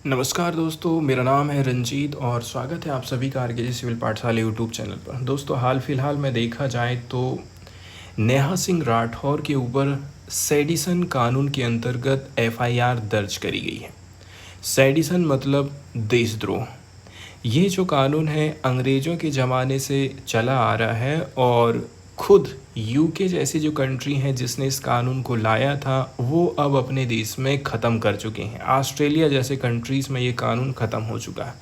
नमस्कार दोस्तों, मेरा नाम है रंजीत और स्वागत है आप सभी का आरकेजी सिविल पाठशाला यूट्यूब चैनल पर। दोस्तों, हाल फिलहाल में देखा जाए तो नेहा सिंह राठौर के ऊपर सेडिसन कानून के अंतर्गत एफआईआर दर्ज करी गई है। सेडिसन मतलब देशद्रोह। ये जो कानून है अंग्रेज़ों के ज़माने से चला आ रहा है और खुद यूके जैसी जो कंट्री है जिसने इस कानून को लाया था वो अब अपने देश में ख़त्म कर चुके हैं। ऑस्ट्रेलिया जैसे कंट्रीज़ में ये कानून ख़त्म हो चुका है,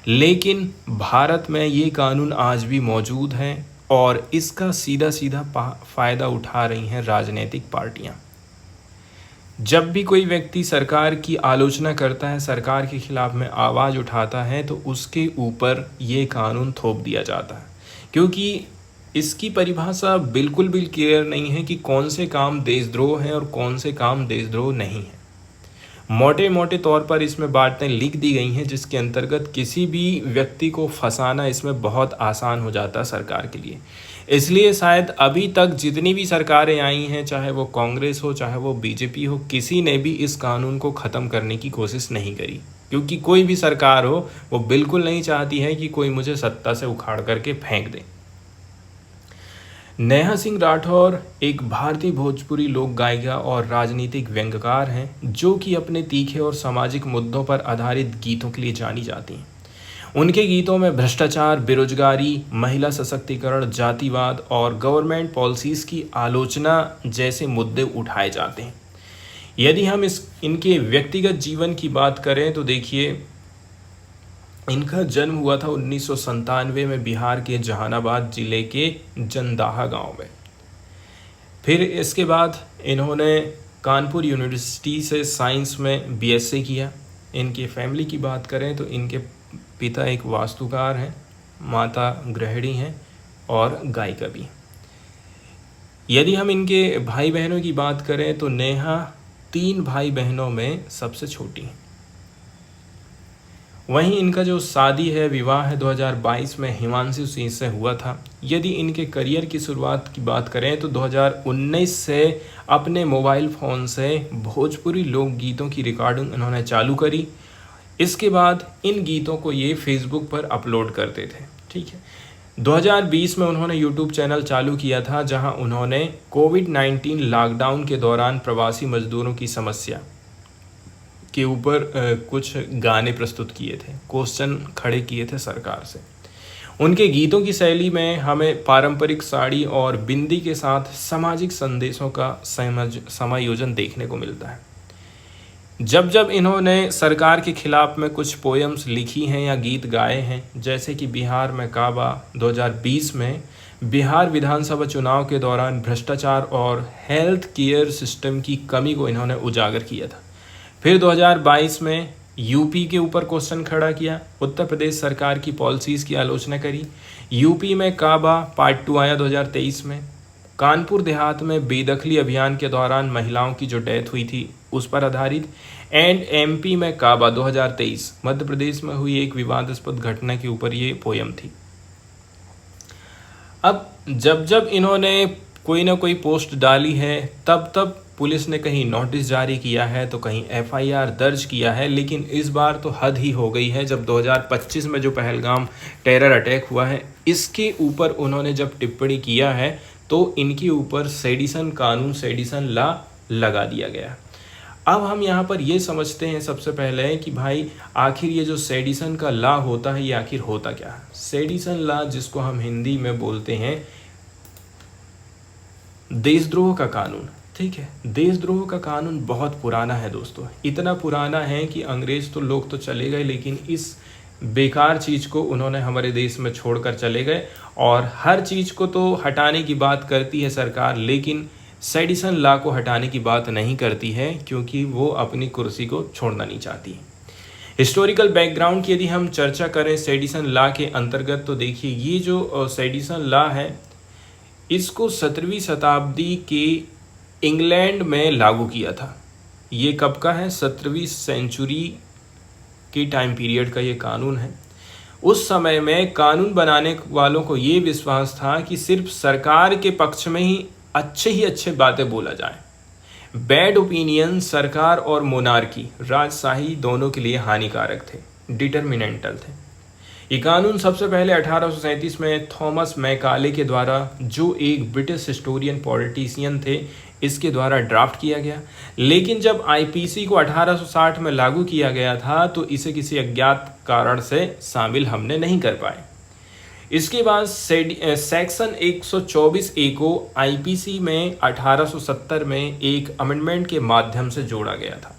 लेकिन भारत में ये कानून आज भी मौजूद है और इसका सीधा सीधा फ़ायदा उठा रही हैं राजनीतिक पार्टियां। जब भी कोई व्यक्ति सरकार की आलोचना करता है, सरकार के खिलाफ में आवाज़ उठाता है, तो उसके ऊपर ये कानून थोप दिया जाता है, क्योंकि इसकी परिभाषा बिल्कुल भी क्लियर नहीं है कि कौन से काम देशद्रोह हैं और कौन से काम देशद्रोह नहीं है। मोटे मोटे तौर पर इसमें बातें लिख दी गई हैं जिसके अंतर्गत किसी भी व्यक्ति को फंसाना इसमें बहुत आसान हो जाता है सरकार के लिए। इसलिए शायद अभी तक जितनी भी सरकारें आई हैं, चाहे वो कांग्रेस हो चाहे वो बीजेपी हो, किसी ने भी इस कानून को ख़त्म करने की कोशिश नहीं करी, क्योंकि कोई भी सरकार हो वो बिल्कुल नहीं चाहती है कि कोई मुझे सत्ता से उखाड़ करके फेंक दे। नेहा सिंह राठौर एक भारतीय भोजपुरी लोक गायिका और राजनीतिक व्यंग्यकार हैं जो कि अपने तीखे और सामाजिक मुद्दों पर आधारित गीतों के लिए जानी जाती हैं। उनके गीतों में भ्रष्टाचार, बेरोजगारी, महिला सशक्तिकरण, जातिवाद और गवर्नमेंट पॉलिसीज़ की आलोचना जैसे मुद्दे उठाए जाते हैं। यदि हम इनके व्यक्तिगत जीवन की बात करें तो देखिए, इनका जन्म हुआ था 1997 में बिहार के जहानाबाद ज़िले के जंदाहा गांव में। फिर इसके बाद इन्होंने कानपुर यूनिवर्सिटी से साइंस में बीएससी किया। इनकी फैमिली की बात करें तो इनके पिता एक वास्तुकार हैं, माता गृहिणी हैं और गायिका भी। यदि हम इनके भाई बहनों की बात करें तो नेहा 3 भाई बहनों में सबसे छोटी हैं। वहीं इनका जो शादी है, विवाह है, 2022 में हिमांशु सिंह से हुआ था। यदि इनके करियर की शुरुआत की बात करें तो 2019 से अपने मोबाइल फ़ोन से भोजपुरी लोकगीतों की रिकॉर्डिंग इन्होंने चालू करी। इसके बाद इन गीतों को ये फेसबुक पर अपलोड करते थे। ठीक है, 2020 में उन्होंने यूट्यूब चैनल चालू किया था जहां उन्होंने कोविड-19 लॉकडाउन के दौरान प्रवासी मजदूरों की समस्या के ऊपर कुछ गाने प्रस्तुत किए थे, क्वेश्चन खड़े किए थे सरकार से। उनके गीतों की शैली में हमें पारंपरिक साड़ी और बिंदी के साथ सामाजिक संदेशों का समायोजन देखने को मिलता है। जब जब इन्होंने सरकार के खिलाफ में कुछ पोएम्स लिखी हैं या गीत गाए हैं, जैसे कि बिहार में काबा 2020 में बिहार विधानसभा चुनाव के दौरान भ्रष्टाचार और हेल्थ केयर सिस्टम की कमी को इन्होंने उजागर किया था। फिर 2022 में यूपी के ऊपर क्वेश्चन खड़ा किया, उत्तर प्रदेश सरकार की पॉलिसीज़ की आलोचना करी। यूपी में काबा पार्ट 2 आया 2023 में। कानपुर देहात में बेदखली अभियान के दौरान महिलाओं की जो डेथ हुई थी उस पर आधारित। एंड एमपी में काबा 2023, मध्य प्रदेश में हुई एक विवादास्पद घटना के ऊपर ये पोयम थी। अब जब जब इन्होंने कोई ना कोई पोस्ट डाली है तब तब पुलिस ने कहीं नोटिस जारी किया है तो कहीं एफआईआर दर्ज किया है, लेकिन इस बार तो हद ही हो गई है। जब 2025 में जो पहलगाम टेरर अटैक हुआ है इसके ऊपर उन्होंने जब टिप्पणी किया है तो इनके ऊपर सेडिसन कानून, सेडिसन लॉ लगा दिया गया। अब हम यहाँ पर ये समझते हैं सबसे पहले कि भाई आखिर ये जो सेडिसन का लॉ होता है ये आखिर होता क्या है। सेडिसन लॉ, जिसको हम हिंदी में बोलते हैं देशद्रोह का कानून। ठीक है, देशद्रोह का कानून बहुत पुराना है दोस्तों। इतना पुराना है कि अंग्रेज तो लोग तो चले गए, लेकिन इस बेकार चीज़ को उन्होंने हमारे देश में छोड़कर चले गए। और हर चीज़ को तो हटाने की बात करती है सरकार, लेकिन सेडिसन लॉ को हटाने की बात नहीं करती है, क्योंकि वो अपनी कुर्सी को छोड़ना नहीं चाहती। हिस्टोरिकल बैकग्राउंड की यदि हम चर्चा करें सेडिसन लॉ के अंतर्गत तो देखिए, ये जो सेडिसन लॉ है इसको 17वीं शताब्दी के इंग्लैंड में लागू किया था। ये कब का है? 17वीं सेंचुरी के टाइम पीरियड का ये कानून है। उस समय में कानून बनाने वालों को ये विश्वास था कि सिर्फ सरकार के पक्ष में ही अच्छे बातें बोला जाए। बैड ओपिनियन सरकार और मोनार्की राजशाही दोनों के लिए हानिकारक थे, डिटर्मिनेंटल थे। ये कानून सबसे पहले 1837 में थॉमस मैकाले के द्वारा, जो एक ब्रिटिश हिस्टोरियन पॉलिटिशियन थे, इसके द्वारा ड्राफ्ट किया गया। लेकिन जब आईपीसी को 1860 में लागू किया गया था तो इसे किसी अज्ञात कारण से शामिल हमने नहीं कर पाए। इसके बाद सेक्शन 124A को आईपीसी में 1870 में एक अमेंडमेंट के माध्यम से जोड़ा गया था।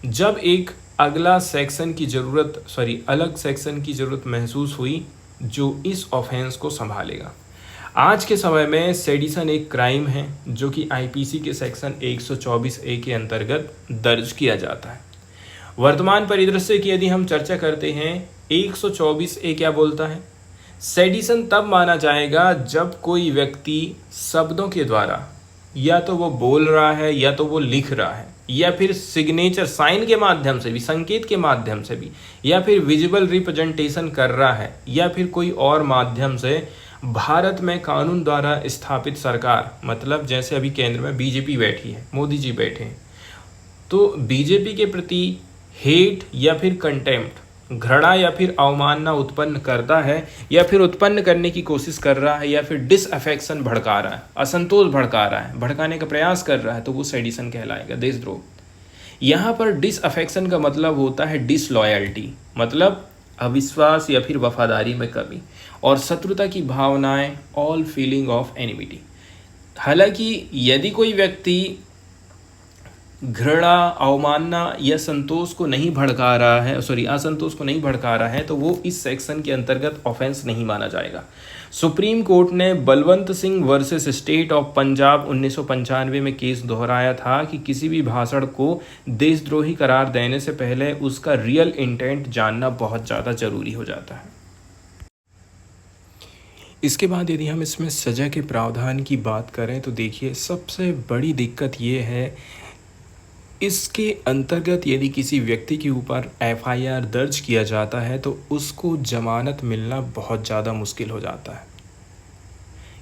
जब एक अलग सेक्शन की जरूरत महसूस हुई जो इस ऑफेंस को संभालेगा। आज के समय में सेडिशन एक क्राइम है जो कि आईपीसी के सेक्शन 124A के अंतर्गत दर्ज किया जाता है। वर्तमान परिदृश्य की यदि हम चर्चा करते हैं, 124A क्या बोलता है? सेडिशन तब माना जाएगा जब कोई व्यक्ति शब्दों के द्वारा, या तो वो बोल रहा है या तो वो लिख रहा है, या फिर सिग्नेचर साइन के माध्यम से भी, संकेत के माध्यम से भी, या फिर विजिबल रिप्रेजेंटेशन कर रहा है, या फिर कोई और माध्यम से भारत में कानून द्वारा स्थापित सरकार, मतलब जैसे अभी केंद्र में बीजेपी बैठी है, मोदी जी बैठे हैं, तो बीजेपी के प्रति हेट या फिर कंटेम्प्ट, घृणा या फिर अवमानना उत्पन्न करता है, या फिर उत्पन्न करने की कोशिश कर रहा है, या फिर डिसअफेक्शन भड़का रहा है, असंतोष भड़का रहा है, भड़काने का प्रयास कर रहा है, तो वो सेडिशन कहलाएगा, देशद्रोह। यहाँ पर डिसअफेक्शन का मतलब होता है डिसलॉयल्टी, मतलब अविश्वास या फिर वफादारी में कमी, और शत्रुता की भावनाएं, ऑल फीलिंग ऑफ एनिमिटी। हालांकि यदि कोई व्यक्ति घृणा, अवमानना या असंतोष को नहीं भड़का रहा है तो वो इस सेक्शन के अंतर्गत ऑफेंस नहीं माना जाएगा। सुप्रीम कोर्ट ने Balwant Singh versus state of Punjab 1995 में केस दोहराया था कि किसी भी भाषण को देशद्रोही करार देने से पहले उसका रियल इंटेंट जानना बहुत ज़्यादा जरूरी हो जाता है। इसके बाद यदि हम इसमें सजा के प्रावधान की बात करें तो देखिए, सबसे बड़ी दिक्कत ये है, इसके अंतर्गत यदि किसी व्यक्ति के ऊपर एफआईआर दर्ज किया जाता है तो उसको जमानत मिलना बहुत ज़्यादा मुश्किल हो जाता है,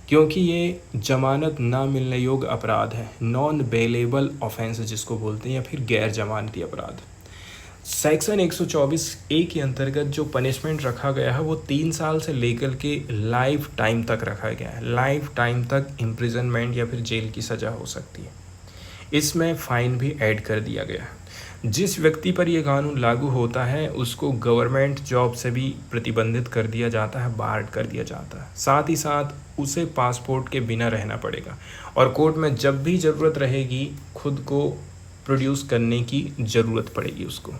क्योंकि ये जमानत ना मिलने योग्य अपराध है, नॉन बेलेबल ऑफेंस जिसको बोलते हैं, या फिर गैर जमानती अपराध। सेक्शन 124A के अंतर्गत जो पनिशमेंट रखा गया है वो 3 साल से लेकर के लाइफ टाइम तक रखा गया है। लाइफ टाइम तक इम्प्रिजनमेंट या फिर जेल की सज़ा हो सकती है। इसमें फ़ाइन भी ऐड कर दिया गया है। जिस व्यक्ति पर यह कानून लागू होता है उसको गवर्नमेंट जॉब से भी प्रतिबंधित कर दिया जाता है, बार्ड कर दिया जाता है। साथ ही साथ उसे पासपोर्ट के बिना रहना पड़ेगा, और कोर्ट में जब भी ज़रूरत रहेगी खुद को प्रोड्यूस करने की ज़रूरत पड़ेगी उसको।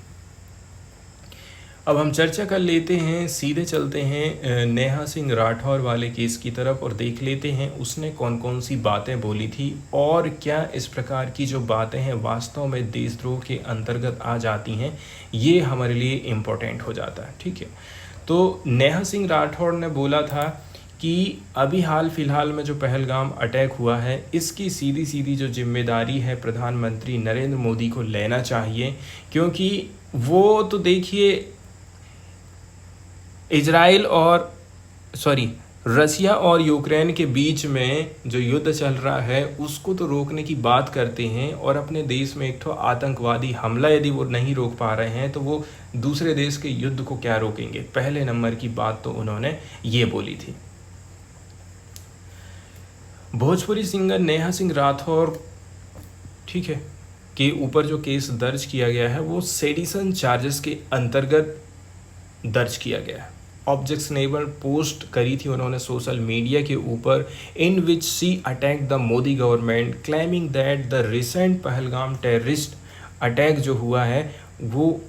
अब हम चर्चा कर लेते हैं, सीधे चलते हैं नेहा सिंह राठौर वाले केस की तरफ और देख लेते हैं उसने कौन कौन सी बातें बोली थी, और क्या इस प्रकार की जो बातें हैं वास्तव में देशद्रोह के अंतर्गत आ जाती हैं, ये हमारे लिए इम्पोर्टेंट हो जाता है। ठीक है, तो नेहा सिंह राठौर ने बोला था कि अभी हाल फिलहाल में जो पहलगाम अटैक हुआ है, इसकी सीधी सीधी जो जिम्मेदारी है प्रधानमंत्री नरेंद्र मोदी को लेना चाहिए, क्योंकि वो तो देखिए रसिया और यूक्रेन के बीच में जो युद्ध चल रहा है उसको तो रोकने की बात करते हैं, और अपने देश में एक तो आतंकवादी हमला यदि वो नहीं रोक पा रहे हैं तो वो दूसरे देश के युद्ध को क्या रोकेंगे। पहले नंबर की बात तो उन्होंने ये बोली थी। भोजपुरी सिंगर नेहा सिंह राठौर, ठीक है, के ऊपर जो केस दर्ज किया गया है वो सेडिशन चार्जेस के अंतर्गत दर्ज किया गया है। ऑब्जेक्शनेबल पोस्ट करी थी उन्होंने सोशल मीडिया के ऊपर, in which she attack the Modi government claiming that the recent Pahalgam terrorist attack जो हुआ है वो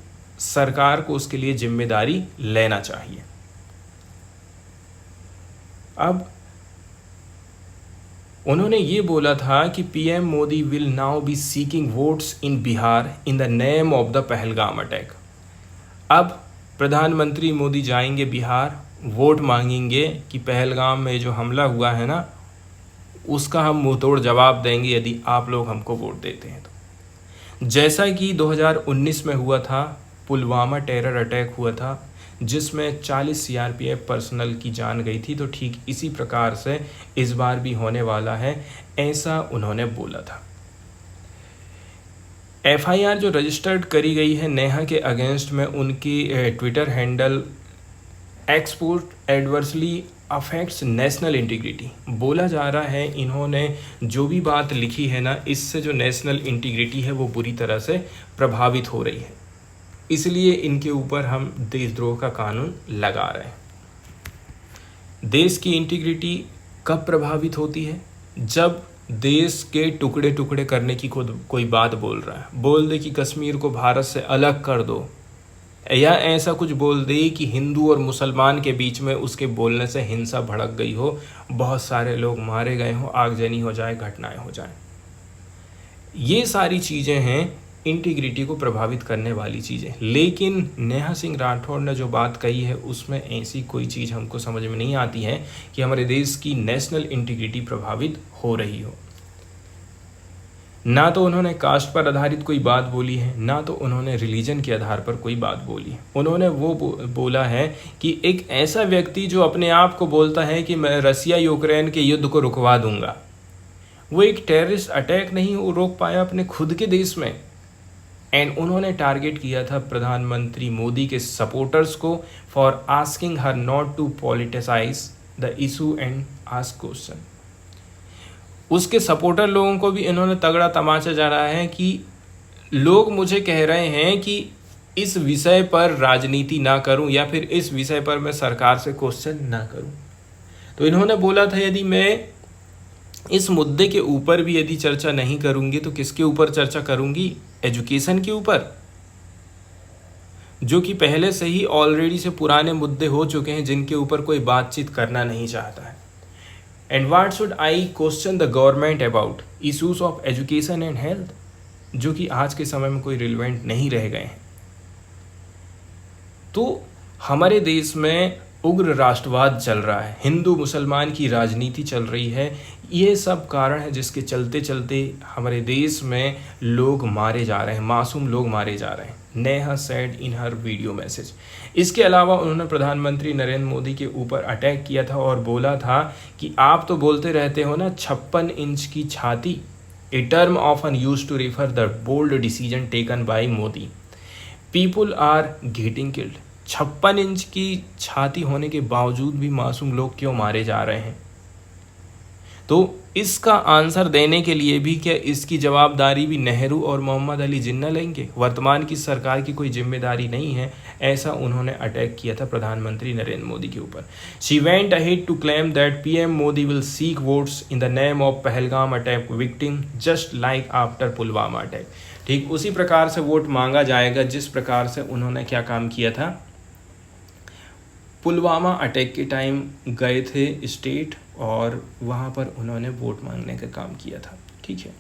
सरकार को उसके लिए जिम्मेदारी लेना चाहिए। अब उन्होंने ये बोला था कि PM Modi will now be seeking votes in Bihar in the name of the Pahalgam attack. अब प्रधानमंत्री मोदी जाएंगे बिहार, वोट मांगेंगे कि पहलगाम में जो हमला हुआ है ना उसका हम मुंहतोड़ जवाब देंगे यदि आप लोग हमको वोट देते हैं तो। जैसा कि 2019 में हुआ था, पुलवामा टेरर अटैक हुआ था, जिसमें 40 सीआरपीएफ पर्सनल की जान गई थी। तो ठीक इसी प्रकार से इस बार भी होने वाला है, ऐसा उन्होंने बोला था। एफआईआर जो रजिस्टर्ड करी गई है नेहा के अगेंस्ट में, उनकी Twitter handle export adversely affects national integrity बोला जा रहा है। इन्होंने जो भी बात लिखी है ना, इससे जो नेशनल इंटीग्रिटी है वो बुरी तरह से प्रभावित हो रही है, इसलिए इनके ऊपर हम देशद्रोह का कानून लगा रहे हैं। देश की इंटीग्रिटी कब प्रभावित होती है? जब देश के टुकड़े टुकड़े करने की कोई बात बोल रहा है, बोल दे कि कश्मीर को भारत से अलग कर दो, या ऐसा कुछ बोल दे कि हिंदू और मुसलमान के बीच में उसके बोलने से हिंसा भड़क गई हो, बहुत सारे लोग मारे गए हो, आगजनी हो जाए, घटनाएं हो जाए। ये सारी चीज़ें हैं इंटीग्रिटी को प्रभावित करने वाली चीज़ें। लेकिन नेहा सिंह राठौर ने जो बात कही है उसमें ऐसी कोई चीज़ हमको समझ में नहीं आती है कि हमारे देश की नेशनल इंटीग्रिटी प्रभावित हो रही हो। ना तो उन्होंने कास्ट पर आधारित कोई बात बोली है, ना तो उन्होंने रिलीजन के आधार पर कोई बात बोली है। उन्होंने वो बोला है कि एक ऐसा व्यक्ति जो अपने आप को बोलता है कि मैं रसिया यूक्रेन के युद्ध को रुकवा दूंगा, वो एक टेररिस्ट अटैक नहीं रोक पाया अपने खुद के देश में। एंड उन्होंने टारगेट किया था प्रधानमंत्री मोदी के सपोर्टर्स को for asking her not to politicise the issue and ask question. उसके सपोर्टर लोगों को भी इन्होंने तगड़ा तमाचा जा रहा है कि लोग मुझे कह रहे हैं कि इस विषय पर राजनीति ना करूं या फिर इस विषय पर मैं सरकार से क्वेश्चन ना करूं। तो इन्होंने बोला था यदि मैं इस मुद्दे के ऊपर भी यदि चर्चा नहीं करूंगी तो किसके ऊपर चर्चा करूंगी? एजुकेशन के ऊपर, जो कि पहले से ही ऑलरेडी से पुराने मुद्दे हो चुके हैं, जिनके ऊपर कोई बातचीत करना नहीं चाहता है। And what should I question the government about issues of education and health, जो कि आज के समय में कोई रिलेवेंट नहीं रह गए हैं। तो हमारे देश में उग्र राष्ट्रवाद चल रहा है, हिंदू मुसलमान की राजनीति चल रही है। ये सब कारण है जिसके चलते चलते हमारे देश में लोग मारे जा रहे हैं, मासूम लोग मारे जा रहे हैं। Neha said in her video message. इसके अलावा उन्होंने प्रधानमंत्री नरेंद्र मोदी के ऊपर अटैक किया था और बोला था कि आप तो बोलते रहते हो ना 56 इंच की छाती, a term often used to refer the bold decision taken by Modi, people are getting killed. 56 inch की छाती होने के बावजूद भी मासूम लोग क्यों मारे जा रहे हैं? तो इसका आंसर देने के लिए भी क्या इसकी जवाबदारी भी नेहरू और मोहम्मद अली जिन्ना लेंगे? वर्तमान की सरकार की कोई जिम्मेदारी नहीं है, ऐसा उन्होंने अटैक किया था प्रधानमंत्री नरेंद्र मोदी के ऊपर। She went ahead to claim that PM Modi will seek votes in the name of Pahalgam attack victim just like after Pulwama attack. ठीक उसी प्रकार से वोट मांगा जाएगा जिस प्रकार से उन्होंने क्या काम किया था, पुलवामा अटैक के टाइम गए थे स्टेट और वहाँ पर उन्होंने वोट मांगने का काम किया था। ठीक है।